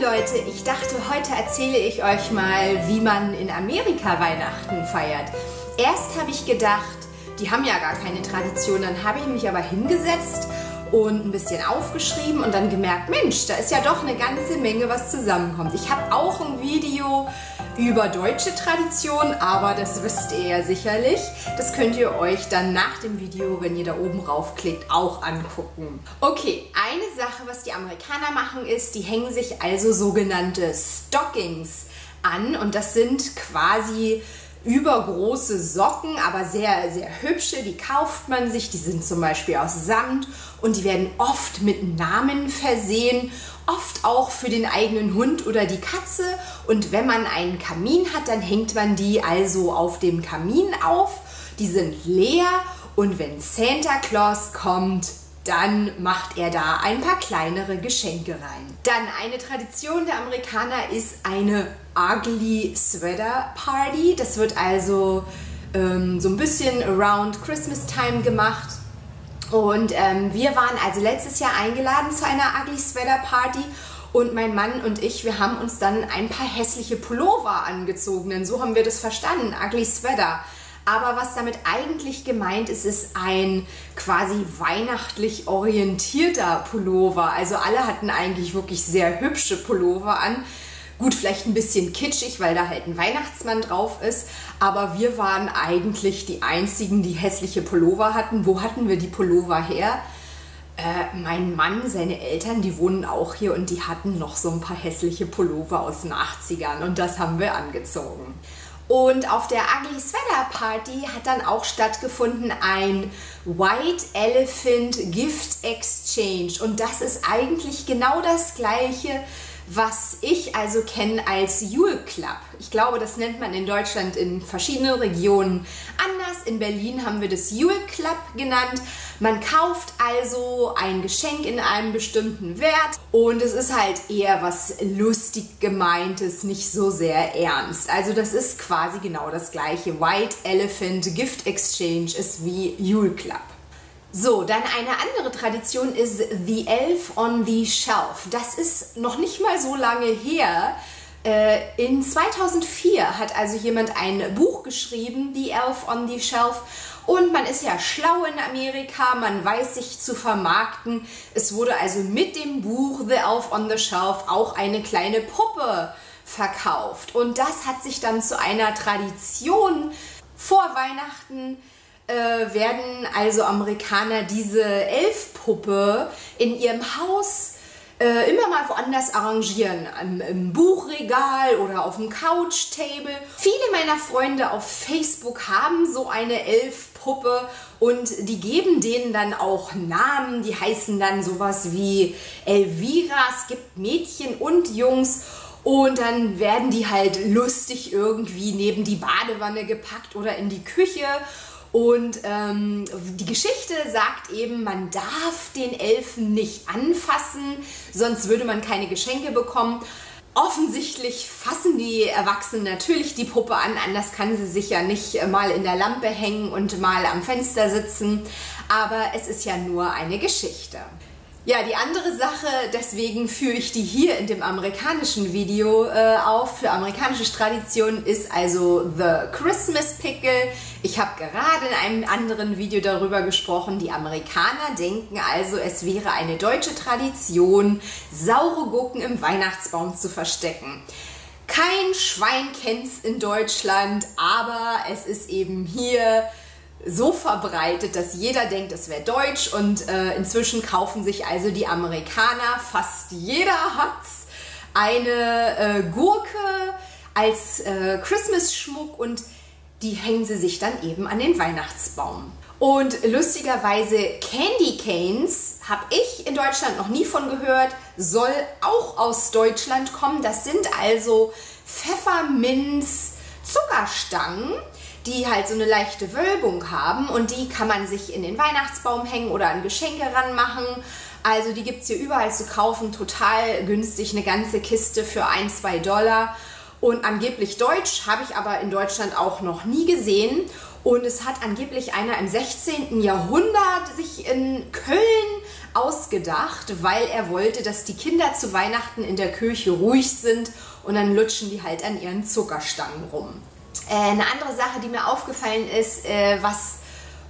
Leute, ich dachte, heute erzähle ich euch mal, wie man in Amerika Weihnachten feiert. Erst habe ich gedacht, die haben ja gar keine Tradition, dann habe ich mich aber hingesetzt und ein bisschen aufgeschrieben und dann gemerkt, Mensch, da ist ja doch eine ganze Menge, was zusammenkommt. Ich habe auch ein Video über deutsche Tradition, aber das wisst ihr ja sicherlich. Das könnt ihr euch dann nach dem Video, wenn ihr da oben raufklickt, auch angucken. Okay, eine Sache, was die Amerikaner machen, ist, die hängen sich also sogenannte Stockings an und das sind quasi übergroße Socken, aber sehr, sehr hübsche, die kauft man sich, die sind zum Beispiel aus Samt und die werden oft mit Namen versehen, oft auch für den eigenen Hund oder die Katze und wenn man einen Kamin hat, dann hängt man die also auf dem Kamin auf, die sind leer und wenn Santa Claus kommt, dann macht er da ein paar kleinere Geschenke rein. Dann eine Tradition der Amerikaner ist eine Ugly Sweater Party. Das wird also so ein bisschen around Christmas Time gemacht. Und wir waren also letztes Jahr eingeladen zu einer Ugly Sweater Party. Und mein Mann und ich, wir haben uns dann ein paar hässliche Pullover angezogen. Denn so haben wir das verstanden, Ugly Sweater. Aber was damit eigentlich gemeint ist, ist ein quasi weihnachtlich orientierter Pullover. Also alle hatten eigentlich wirklich sehr hübsche Pullover an. Gut, vielleicht ein bisschen kitschig, weil da halt ein Weihnachtsmann drauf ist. Aber wir waren eigentlich die einzigen, die hässliche Pullover hatten. Wo hatten wir die Pullover her? Mein Mann, seine Eltern, die wohnen auch hier und die hatten noch so ein paar hässliche Pullover aus den 80ern. Und das haben wir angezogen. Und auf der Ugly Sweater Party hat dann auch stattgefunden ein White Elephant Gift Exchange. Und das ist eigentlich genau das Gleiche, was ich also kenne als Yule Club. Ich glaube, das nennt man in Deutschland in verschiedenen Regionen anders. In Berlin haben wir das Yule Club genannt. Man kauft also ein Geschenk in einem bestimmten Wert und es ist halt eher was lustig gemeintes, nicht so sehr ernst. Also das ist quasi genau das gleiche. White Elephant Gift Exchange ist wie Yule Club. So, dann eine andere Tradition ist The Elf on the Shelf. Das ist noch nicht mal so lange her. In 2004 hat also jemand ein Buch geschrieben, The Elf on the Shelf. Und man ist ja schlau in Amerika, man weiß sich zu vermarkten. Es wurde also mit dem Buch The Elf on the Shelf auch eine kleine Puppe verkauft. Und das hat sich dann zu einer Tradition. Vor Weihnachten werden also Amerikaner diese Elfpuppe in ihrem Haus immer mal woanders arrangieren. Im Buchregal oder auf dem Couch-Table. Viele meiner Freunde auf Facebook haben so eine Elfpuppe und die geben denen dann auch Namen. Die heißen dann sowas wie Elvira. Es gibt Mädchen und Jungs. Und dann werden die halt lustig irgendwie neben die Badewanne gepackt oder in die Küche. Und die Geschichte sagt eben, man darf den Elfen nicht anfassen, sonst würde man keine Geschenke bekommen. Offensichtlich fassen die Erwachsenen natürlich die Puppe an, anders kann sie sich ja nicht mal in der Lampe hängen und mal am Fenster sitzen. Aber es ist ja nur eine Geschichte. Ja, die andere Sache, deswegen führe ich die hier in dem amerikanischen Video auf, für amerikanische Traditionen, ist also The Christmas Pickle. Ich habe gerade in einem anderen Video darüber gesprochen. Die Amerikaner denken also, es wäre eine deutsche Tradition, saure Gurken im Weihnachtsbaum zu verstecken. Kein Schwein kennt's in Deutschland, aber es ist eben hier so verbreitet, dass jeder denkt, es wäre deutsch und inzwischen kaufen sich also die Amerikaner, fast jeder hat's, eine Gurke als Christmas-Schmuck und die hängen sie sich dann eben an den Weihnachtsbaum. Und lustigerweise Candy Canes habe ich in Deutschland noch nie von gehört, soll auch aus Deutschland kommen. Das sind also Pfefferminz-Zuckerstangen, die halt so eine leichte Wölbung haben und die kann man sich in den Weihnachtsbaum hängen oder an Geschenke ranmachen. Also die gibt es hier überall zu kaufen, total günstig, eine ganze Kiste für 1, 2 Dollar. Und angeblich deutsch, habe ich aber in Deutschland auch noch nie gesehen. Und es hat angeblich einer im 16. Jahrhundert sich in Köln ausgedacht, weil er wollte, dass die Kinder zu Weihnachten in der Kirche ruhig sind und dann lutschen die halt an ihren Zuckerstangen rum. Eine andere Sache, die mir aufgefallen ist, was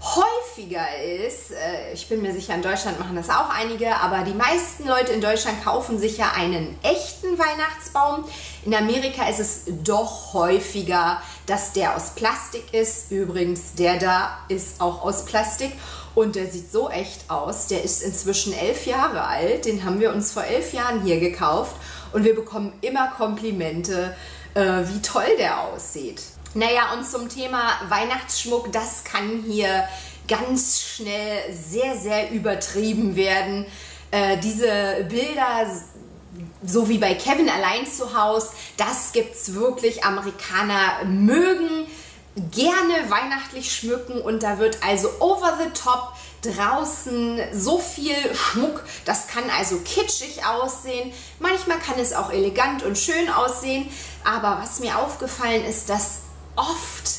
häufiger ist, ich bin mir sicher, in Deutschland machen das auch einige, aber die meisten Leute in Deutschland kaufen sich ja einen echten Weihnachtsbaum. In Amerika ist es doch häufiger, dass der aus Plastik ist. Übrigens, der da ist auch aus Plastik und der sieht so echt aus. Der ist inzwischen 11 Jahre alt, den haben wir uns vor 11 Jahren hier gekauft und wir bekommen immer Komplimente, wie toll der aussieht. Naja, und zum Thema Weihnachtsschmuck, das kann hier ganz schnell sehr, sehr übertrieben werden. Diese Bilder, so wie bei Kevin allein zu Hause, das gibt's wirklich. Amerikaner mögen gerne weihnachtlich schmücken und da wird also over the top draußen so viel Schmuck, das kann also kitschig aussehen, manchmal kann es auch elegant und schön aussehen, aber was mir aufgefallen ist, dass oft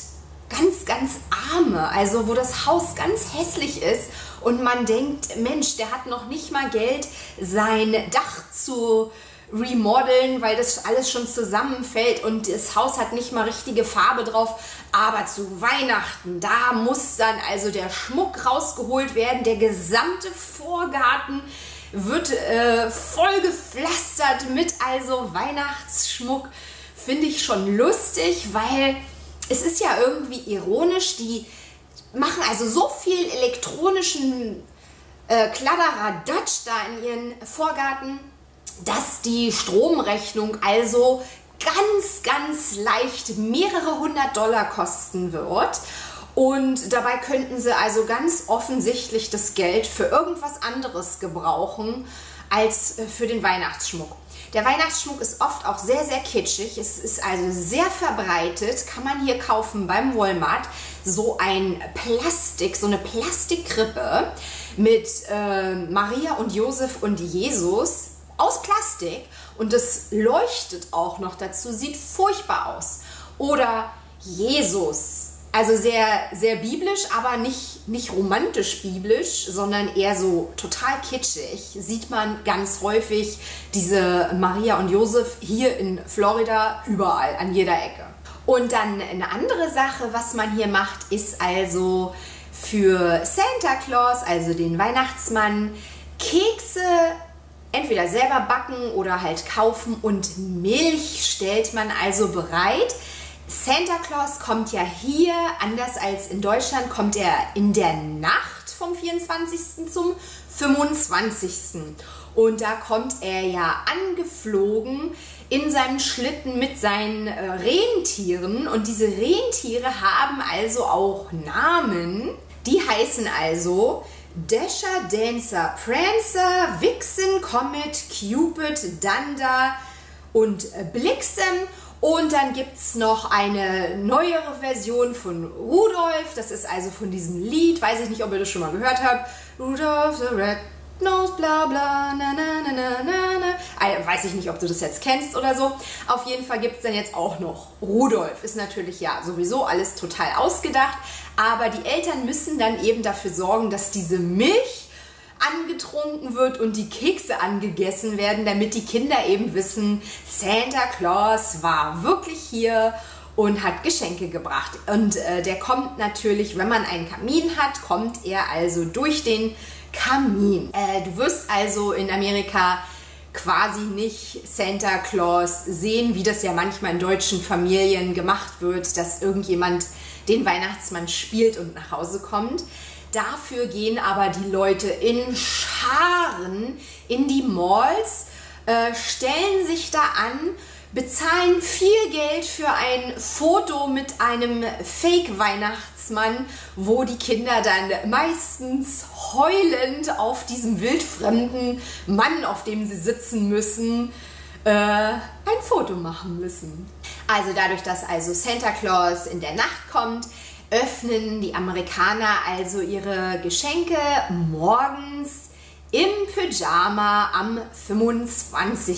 ganz, ganz arme, also wo das Haus ganz hässlich ist und man denkt, Mensch, der hat noch nicht mal Geld, sein Dach zu remodeln, weil das alles schon zusammenfällt und das Haus hat nicht mal richtige Farbe drauf, aber zu Weihnachten, da muss dann also der Schmuck rausgeholt werden, der gesamte Vorgarten wird voll gepflastert mit also Weihnachtsschmuck, finde ich schon lustig, weil es ist ja irgendwie ironisch, die machen also so viel elektronischen Kladderadatsch da in ihren Vorgarten, dass die Stromrechnung also ganz, ganz leicht mehrere $100 kosten wird. Und dabei könnten sie also ganz offensichtlich das Geld für irgendwas anderes gebrauchen als für den Weihnachtsschmuck. Der Weihnachtsschmuck ist oft auch sehr, sehr kitschig. Es ist also sehr verbreitet. Kann man hier kaufen beim Walmart. So ein Plastik, so eine Plastikkrippe mit Maria und Josef und Jesus aus Plastik. Und das leuchtet auch noch dazu. Sieht furchtbar aus. Oder Jesus. Also sehr, sehr biblisch, aber nicht romantisch biblisch, sondern eher so total kitschig. Sieht man ganz häufig diese Maria und Josef hier in Florida überall, an jeder Ecke. Und dann eine andere Sache, was man hier macht, ist also für Santa Claus, also den Weihnachtsmann, Kekse entweder selber backen oder halt kaufen und Milch stellt man also bereit. Santa Claus kommt ja hier, anders als in Deutschland, kommt er in der Nacht vom 24. zum 25. Und da kommt er ja angeflogen in seinem Schlitten mit seinen Rentieren. Und diese Rentiere haben also auch Namen. Die heißen also Dasher, Dancer, Prancer, Vixen, Comet, Cupid, Dunder und Blixen. Und dann gibt es noch eine neuere Version von Rudolf. Das ist also von diesem Lied. Weiß ich nicht, ob ihr das schon mal gehört habt. Rudolph the Red-Nosed, bla bla, na na na na na na. Weiß ich nicht, ob du das jetzt kennst oder so. Auf jeden Fall gibt es dann jetzt auch noch Rudolf. Ist natürlich ja sowieso alles total ausgedacht. Aber die Eltern müssen dann eben dafür sorgen, dass diese Milch angetrunken wird und die Kekse angegessen werden, damit die Kinder eben wissen, Santa Claus war wirklich hier und hat Geschenke gebracht. Und der kommt natürlich, wenn man einen Kamin hat, kommt er also durch den Kamin. Du wirst also in Amerika quasi nicht Santa Claus sehen, wie das ja manchmal in deutschen Familien gemacht wird, dass irgendjemand den Weihnachtsmann spielt und nach Hause kommt. Dafür gehen aber die Leute in Scharen in die Malls, stellen sich da an, bezahlen viel Geld für ein Foto mit einem Fake-Weihnachtsmann, wo die Kinder dann meistens heulend auf diesem wildfremden Mann, auf dem sie sitzen müssen, ein Foto machen müssen. Also dadurch, dass also Santa Claus in der Nacht kommt, öffnen die Amerikaner also ihre Geschenke morgens im Pyjama am 25.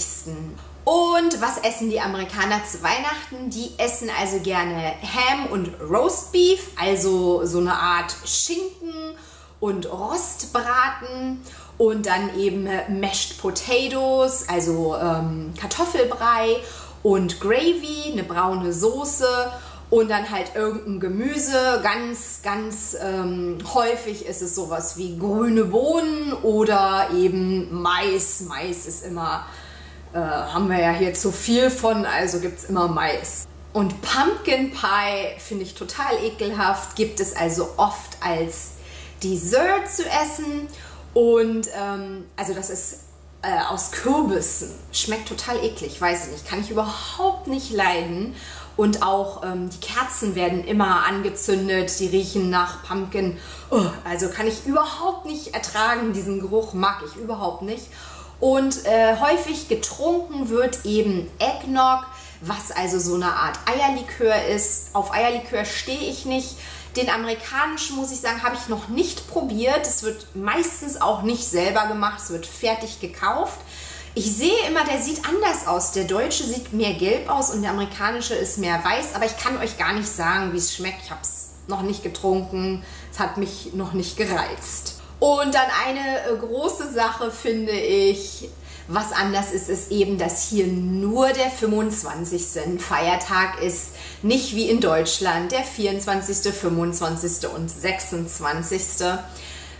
Und was essen die Amerikaner zu Weihnachten? Die essen also gerne Ham und Roast Beef, also so eine Art Schinken und Rostbraten und dann eben Mashed Potatoes, also Kartoffelbrei und Gravy, eine braune Soße und dann halt irgendein Gemüse. Ganz häufig ist es sowas wie grüne Bohnen oder eben Mais. Mais ist immer... haben wir ja hier zu viel von, also gibt es immer Mais. Und Pumpkin Pie finde ich total ekelhaft, gibt es also oft als Dessert zu essen. Und also das ist aus Kürbissen, schmeckt total eklig, weiß ich nicht, kann ich überhaupt nicht leiden. Und auch die Kerzen werden immer angezündet, die riechen nach Pumpkin. Oh, also kann ich überhaupt nicht ertragen, diesen Geruch mag ich überhaupt nicht. Und häufig getrunken wird eben Eggnog, was also so eine Art Eierlikör ist. Auf Eierlikör stehe ich nicht. Den amerikanischen, muss ich sagen, habe ich noch nicht probiert. Es wird meistens auch nicht selber gemacht, es wird fertig gekauft. Ich sehe immer, der sieht anders aus. Der deutsche sieht mehr gelb aus und der amerikanische ist mehr weiß. Aber ich kann euch gar nicht sagen, wie es schmeckt. Ich habe es noch nicht getrunken. Es hat mich noch nicht gereizt. Und dann eine große Sache, finde ich, was anders ist, ist eben, dass hier nur der 25. ein Feiertag ist. Nicht wie in Deutschland der 24., 25. und 26.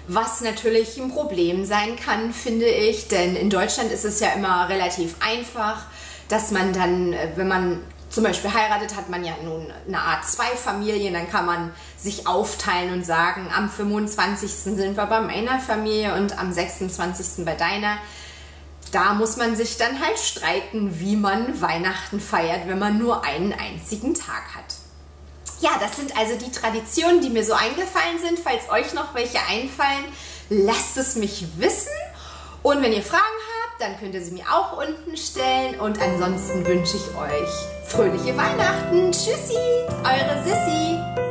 Was natürlich ein Problem sein kann, finde ich. Denn in Deutschland ist es ja immer relativ einfach, dass man dann, wenn man zum Beispiel heiratet, hat man ja nun eine Art Zweifamilien, dann kann man sich aufteilen und sagen, am 25. sind wir bei meiner Familie und am 26. bei deiner. Da muss man sich dann halt streiten, wie man Weihnachten feiert, wenn man nur einen einzigen Tag hat. Ja, das sind also die Traditionen, die mir so eingefallen sind. Falls euch noch welche einfallen, lasst es mich wissen. Und wenn ihr Fragen habt, dann könnt ihr sie mir auch unten stellen. Und ansonsten wünsche ich euch fröhliche Weihnachten. Tschüssi, eure Sissi.